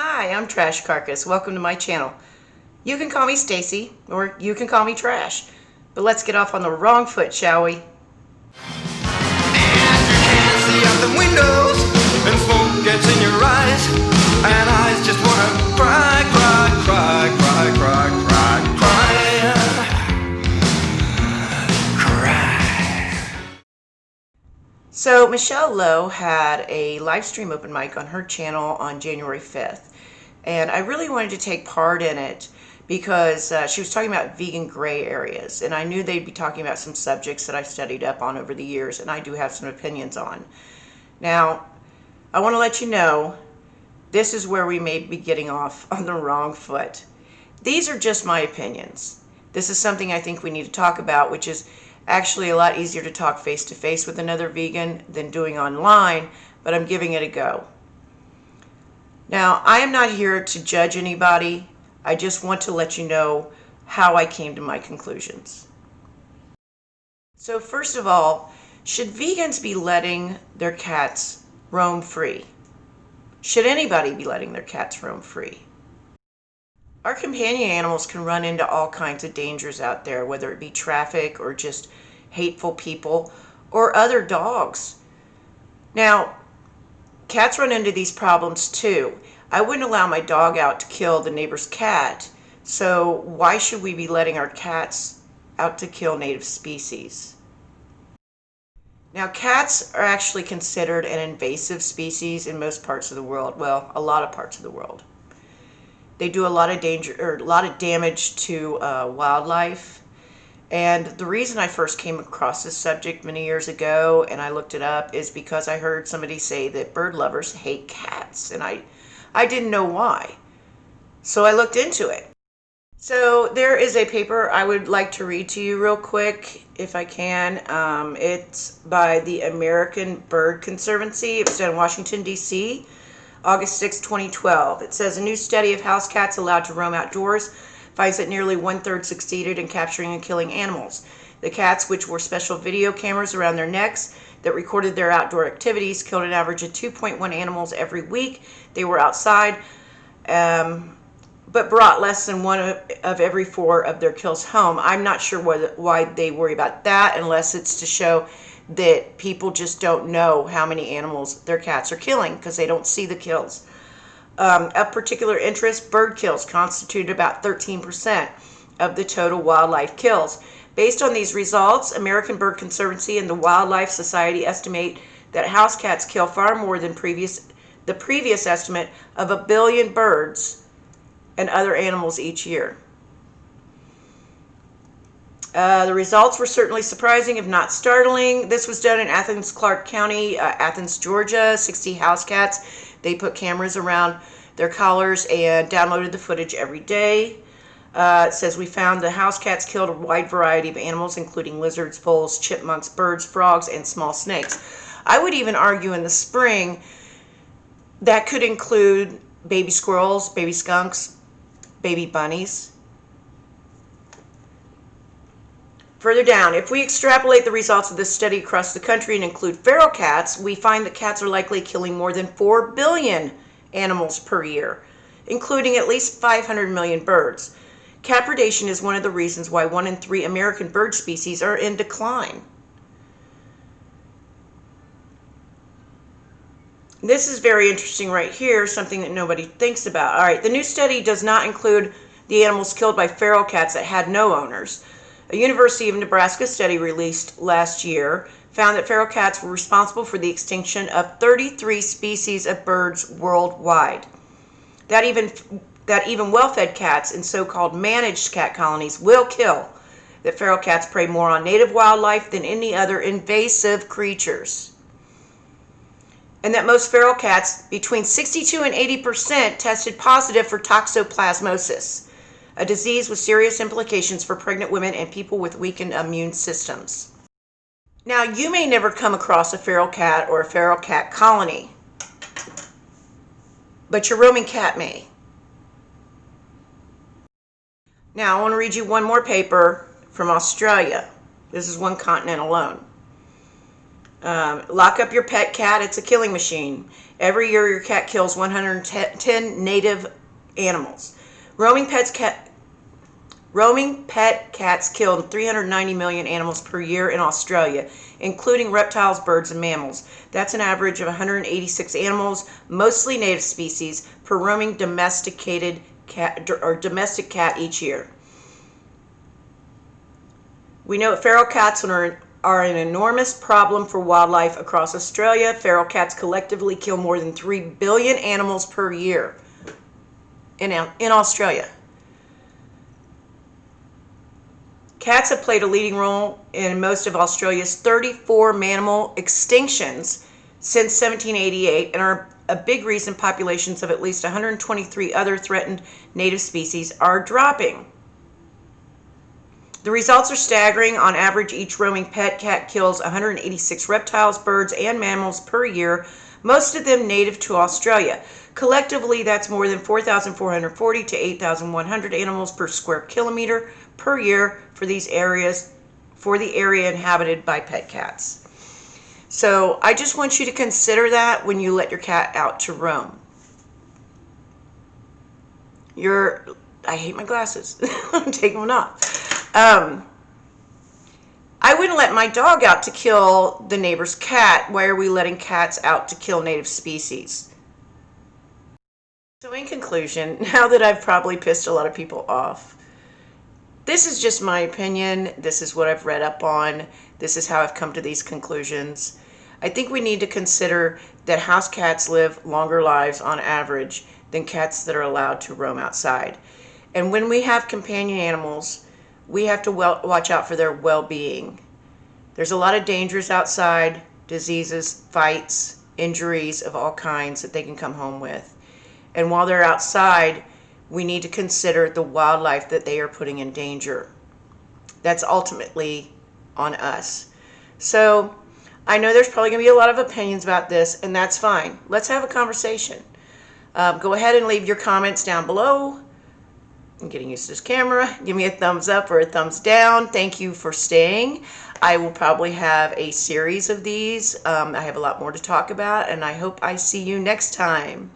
Hi, I'm Trash Carcass. Welcome to my channel. You can call me Stacy, or you can call me Trash. But let's get off on the wrong foot, shall we? And you can't see out the windows, and smoke gets in your eyes, and eyes just wanna cry, cry, cry, cry, cry, cry, cry, cry. So Michelle Lowe had a live stream open mic on her channel on January 5th. And I really wanted to take part in it because she was talking about vegan gray areas. And I knew they'd be talking about some subjects that I studied up on over the years, and I do have some opinions on. Now, I want to let you know, this is where we may be getting off on the wrong foot. These are just my opinions. This is something I think we need to talk about, which is actually a lot easier to talk face-to-face with another vegan than doing online, but I'm giving it a go. Now, I am not here to judge anybody. I just want to let you know how I came to my conclusions. So first of all, should vegans be letting their cats roam free? Should anybody be letting their cats roam free? Our companion animals can run into all kinds of dangers out there, whether it be traffic or just hateful people or other dogs. Now, cats run into these problems too. I wouldn't allow my dog out to kill the neighbor's cat, so why should we be letting our cats out to kill native species? Now, cats are actually considered an invasive species in most parts of the world. Well, a lot of parts of the world. They do a lot of damage to wildlife. And the reason I first came across this subject many years ago, and I looked it up, is because I heard somebody say that bird lovers hate cats, and I didn't know why. So I looked into it. So there is a paper I would like to read to you real quick, if I can. It's by the American Bird Conservancy. It was done in Washington, D.C., August 6, 2012. It says, a new study of house cats allowed to roam outdoors finds that nearly 1/3 succeeded in capturing and killing animals. The cats, which wore special video cameras around their necks that recorded their outdoor activities, killed an average of 2.1 animals every week. They were outside, but brought less than one of every 4 of their kills home. I'm not sure why they worry about that, unless it's to show that people just don't know how many animals their cats are killing because they don't see the kills. Of particular interest, bird kills constituted about 13% of the total wildlife kills. Based on these results, American Bird Conservancy and the Wildlife Society estimate that house cats kill far more than the previous estimate of 1 billion birds and other animals each year. The results were certainly surprising, if not startling. This was done in Athens, Clarke County, Athens, Georgia. 60 house cats. They put cameras around their collars and downloaded the footage every day. It says, we found the house cats killed a wide variety of animals, including lizards, voles, chipmunks, birds, frogs, and small snakes. I would even argue in the spring that could include baby squirrels, baby skunks, baby bunnies. Further down, if we extrapolate the results of this study across the country and include feral cats, we find that cats are likely killing more than 4 billion animals per year, including at least 500 million birds. Cat predation is one of the reasons why 1 in 3 American bird species are in decline. This is very interesting right here, something that nobody thinks about. All right, the new study does not include the animals killed by feral cats that had no owners. A University of Nebraska study released last year found that feral cats were responsible for the extinction of 33 species of birds worldwide. That even well-fed cats in so-called managed cat colonies will kill. That feral cats prey more on native wildlife than any other invasive creatures. And that most feral cats, between 62 and 80%, tested positive for toxoplasmosis, a disease with serious implications for pregnant women and people with weakened immune systems. Now, you may never come across a feral cat or a feral cat colony, but your roaming cat may. Now, I want to read you one more paper from Australia. This is one continent alone. Lock up your pet cat. It's a killing machine. Every year your cat kills 110 native animals. Roaming pets cat Roaming pet cats kill 390 million animals per year in Australia, including reptiles, birds, and mammals. That's an average of 186 animals, mostly native species, per roaming domesticated cat or domestic cat each year. We know feral cats are an enormous problem for wildlife across Australia. Feral cats collectively kill more than 3 billion animals per year in Australia. Cats have played a leading role in most of Australia's 34 mammal extinctions since 1788 and are a big reason populations of at least 123 other threatened native species are dropping. The results are staggering. On average, each roaming pet cat kills 186 reptiles, birds, and mammals per year, most of them native to Australia. Collectively, that's more than 4,440 to 8,100 animals per square kilometer per year for the area inhabited by pet cats. So I just want you to consider that when you let your cat out to roam. I hate my glasses. I'm taking them off. I wouldn't let my dog out to kill the neighbor's cat. Why are we letting cats out to kill native species? So in conclusion, now that I've probably pissed a lot of people off, this is just my opinion. This is what I've read up on. This is how I've come to these conclusions. I think we need to consider that house cats live longer lives on average than cats that are allowed to roam outside. And when we have companion animals, we have to watch out for their well-being. There's a lot of dangers outside, diseases, fights, injuries of all kinds that they can come home with. And while they're outside, we need to consider the wildlife that they are putting in danger. That's ultimately on us. So I know there's probably going to be a lot of opinions about this, and that's fine. Let's have a conversation. Go ahead and leave your comments down below. I'm getting used to this camera. Give me a thumbs up or a thumbs down. Thank you for staying. I will probably have a series of these. I have a lot more to talk about, and I hope I see you next time.